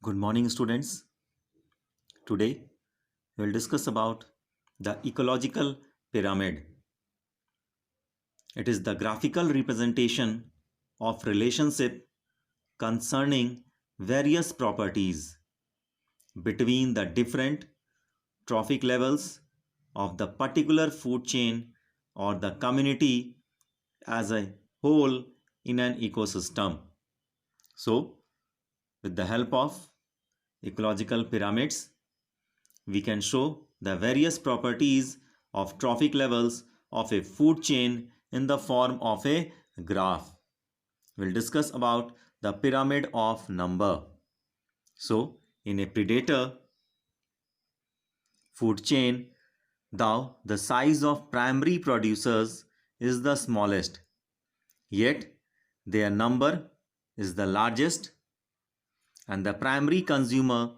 Good morning, students. Today we will discuss about the ecological pyramid. It is the graphical representation of relationship concerning various properties between the different trophic levels of the particular food chain or the community as a whole in an ecosystem. So, with the help of ecological pyramids, we can show the various properties of trophic levels of a food chain in the form of a graph. We'll discuss about the pyramid of number. So, in a predator food chain, thou the size of primary producers is the smallest, yet their number is the largest, and the primary consumer,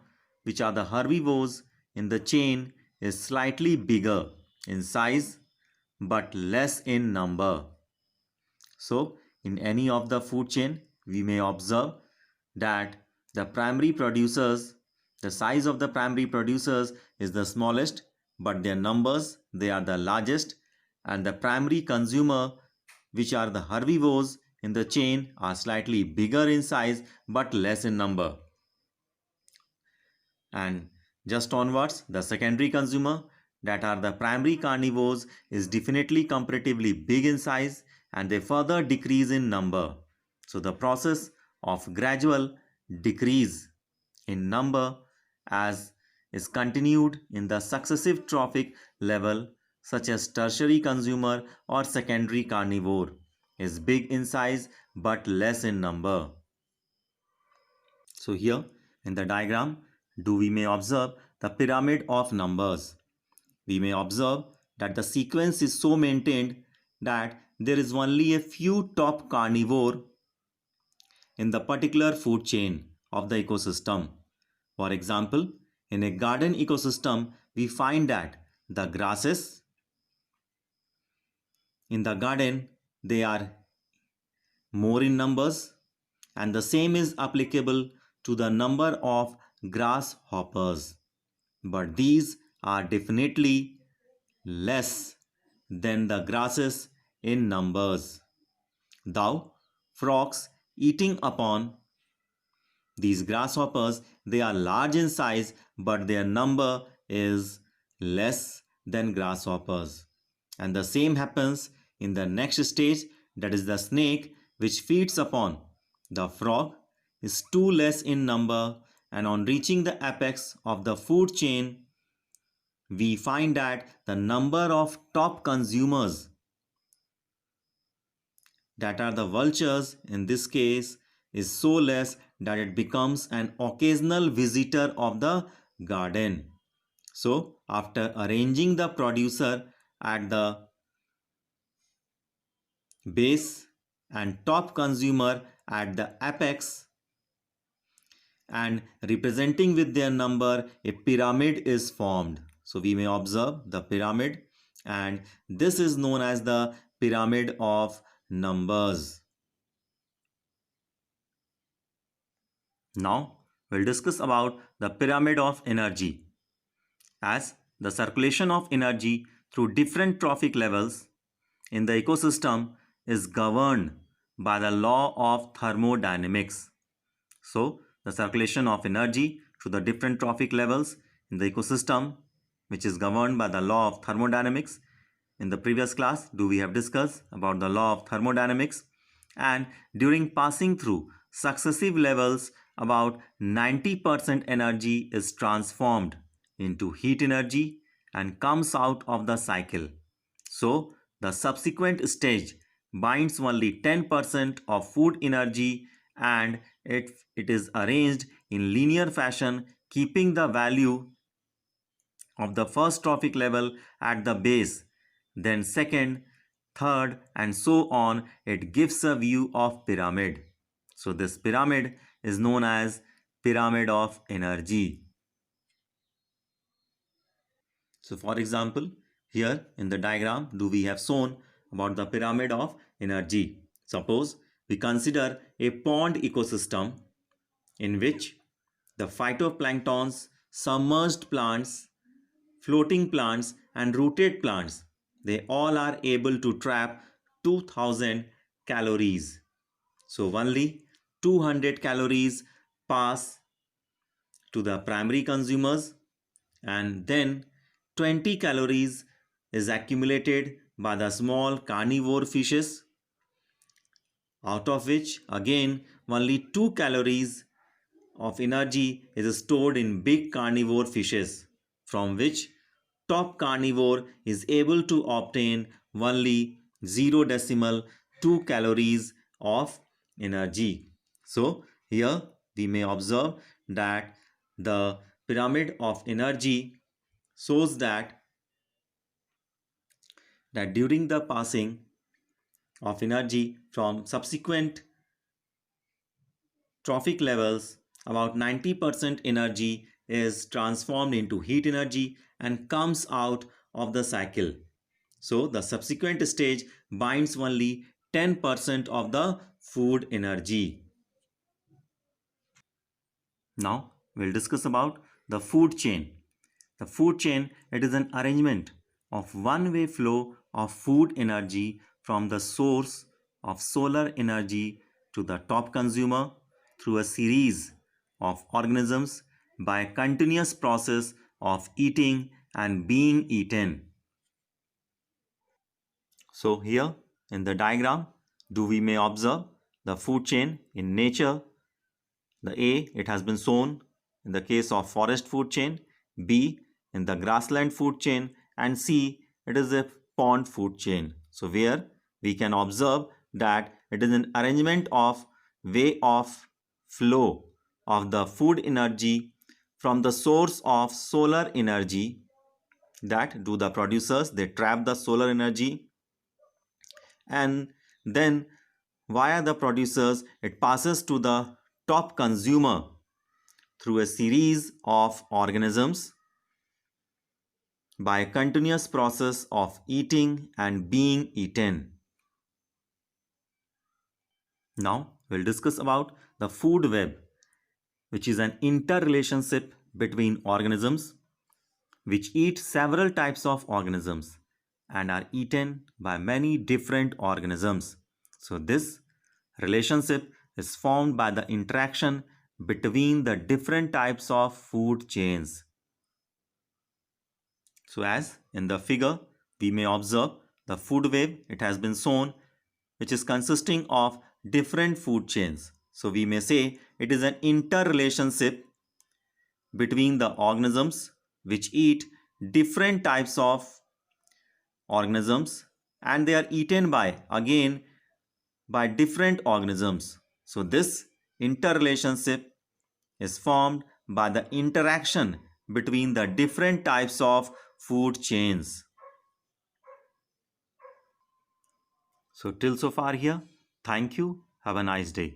which are the herbivores in the chain, is slightly bigger in size but less in number. So, in any of the food chain, we may observe that the primary producers, the size of the primary producers is the smallest, but their numbers, they are the largest, and the primary consumer, which are the herbivores in the chain, are slightly bigger in size but less in number. And just onwards, the secondary consumer, that are the primary carnivores, is definitely comparatively big in size and they further decrease in number. So the process of gradual decrease in number as is continued in the successive trophic level, such as tertiary consumer or secondary carnivore is big in size but less in number. So here in the diagram, we may observe the pyramid of numbers. We may observe that the sequence is so maintained that there is only a few top carnivore in the particular food chain of the ecosystem. For example, in a garden ecosystem, we find that the grasses in the garden, they are more in numbers, and the same is applicable to the number of grasshoppers, but these are definitely less than the grasses in numbers. Thou frogs eating upon these grasshoppers, they are large in size, but their number is less than grasshoppers. And the same happens in the next stage, that is the snake, which feeds upon the frog, is too less in number, and on reaching the apex of the food chain, we find that the number of top consumers, that are the vultures in this case, is so less that it becomes an occasional visitor of the garden. So, after arranging the producer at the base and top consumer at the apex and representing with their number, a pyramid is formed. So, we may observe the pyramid, and this is known as the pyramid of numbers. Now, we'll discuss about the pyramid of energy. As the circulation of energy through different trophic levels in the ecosystem is governed by the law of thermodynamics. So, the circulation of energy through the different trophic levels in the ecosystem, which is governed by the law of thermodynamics. In the previous class, we have discussed about the law of thermodynamics, and during passing through successive levels, about 90% energy is transformed into heat energy and comes out of the cycle. So, the subsequent stage binds only 10% of food energy, and it is arranged in linear fashion, keeping the value of the first trophic level at the base, then second, third, and so on. It gives a view of pyramid. So this pyramid is known as pyramid of energy. So for example, here in the diagram, we have shown about the pyramid of energy. Suppose we consider a pond ecosystem in which The phytoplanktons, submerged plants, floating plants, and rooted plants, they all are able to trap 2000 calories. So only 200 calories pass to the primary consumers, and then 20 calories is accumulated by the small carnivore fishes, out of which again only 2 calories of energy is stored in big carnivore fishes, from which top carnivore is able to obtain only 0.2 calories of energy. So here we may observe that the pyramid of energy shows that during the passing of energy from subsequent trophic levels, about 90% energy is transformed into heat energy and comes out of the cycle. So the subsequent stage binds only 10% of the food energy. Now we'll discuss about the food chain. The food chain, it is an arrangement of one-way flow of food energy from the source of solar energy to the top consumer through a series of organisms by a continuous process of eating and being eaten. So here in the diagram, we may observe the food chain in nature. The A, it has been shown in the case of forest food chain, B in the grassland food chain, and C, it is a pond food chain. So where we can observe that it is an arrangement of way of flow of the food energy from the source of solar energy. That do the producers, they trap the solar energy, and then via the producers it passes to the top consumer through a series of organisms by a continuous process of eating and being eaten. Now we'll discuss about the food web, which is an interrelationship between organisms which eat several types of organisms and are eaten by many different organisms. So this relationship is formed by the interaction between the different types of food chains. So as in the figure, we may observe the food web, it has been shown, which is consisting of different food chains. So we may say it is an interrelationship between the organisms which eat different types of organisms, and they are eaten by different organisms. So this interrelationship is formed by the interaction between the different types of food chains. So till so far here, thank you. Have a nice day.